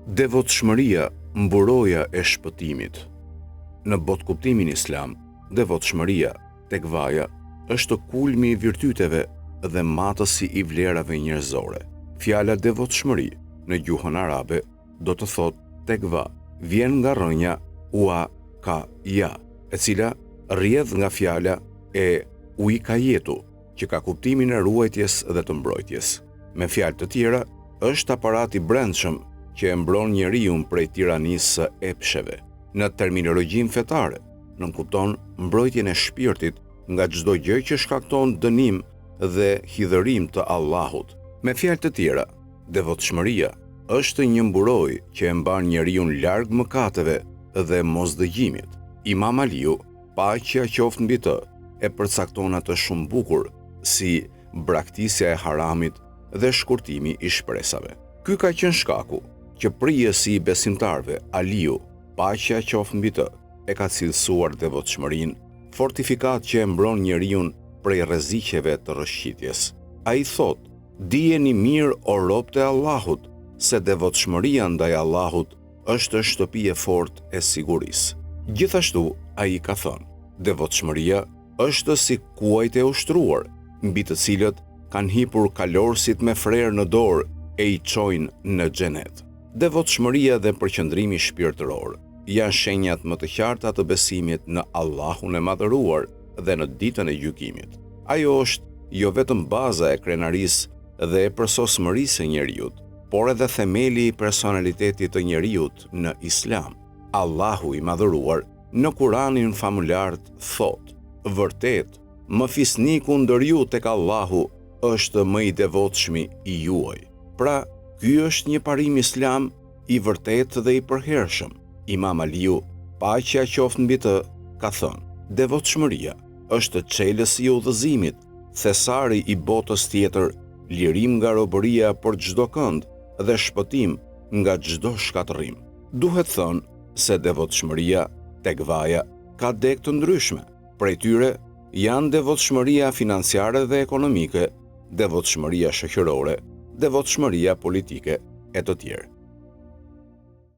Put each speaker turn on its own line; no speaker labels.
Devotshmëria, mburoja e shpëtimit. Në botkuptimin islam, devotshmëria, tekvaja, është kulmi i virtyteve dhe matësi i vlerave njerëzore. Fjala devotshmëri në gjuhën arabe do të thotë tekva, vjen nga rrënja ja, e cila rrjedh nga fjala e uikajetu, që ka kuptimin e ruajtjes dhe të mbrojtjes. Me fjalë të tjera, është aparati brendshëm që e mbron njeriun prej tiranisë së epsheve. Në terminologjinë fetare, nënkupton mbrojtjen e shpirtit nga çdo gjë që shkakton dënim dhe hidhërim të Allahut. Me fjalë të tjera, devotshmëria është një mburojë që e mban njeriun larg mëkateve dhe mosdëgjimit. Imam Aliu, paqja qoftë mbi të, e përcakton atë shumë bukur si braktisja e haramit dhe shkurtimi i shpresave. Ky ka qenë shkaku që prijësi i besimtarve, Aliu, paqja qoftë mbi të, e ka cilësuar devotshmërinë, fortifikat që e mbron njeriun prej rreziqeve të rrëshqitjes. Ai thotë: "Dijeni mirë o robët e Allahut, se devotshmëria ndaj Allahut është shtëpi e fortë e sigurisë." Gjithashtu, ai ka thënë: "Devotshmëria është si kuajt e ushtruar, mbi të cilët kanë hipur kalorësit me frerë në dorë e i çojnë në xhenet." Devotshmëria dhe përqendrimi shpirtëror janë shenjat më të qarta të besimit në Allahun e madhëruar dhe në ditën e gjykimit. Ajo është jo vetëm baza e krenarisë dhe e përsosmërisë e njeriut, por edhe themeli i personalitetit të njeriut në Islam. Allahu i madhëruar në Kuranin famulart thotë: "Vërtet, më fisniku ndër ju tek Allahu është më i devotshmi i juaj." Pra, ky është një parim islam i vërtet dhe i përhershëm. Imam Aliu, paqja qoftë mbi të, ka thënë: "Devotshmëria është çelësi i udhëzimit, thesari i botës tjetër, lirim nga robëria për çdo kënd dhe shpëtim nga çdo shkatërrim." Duhet thënë se devotshmëria, tekvaja, ka deg të ndryshme. Prej tyre janë devotshmëria financiare dhe ekonomike, devotshmëria shoqërore, devotshmëria politike e të tjerë.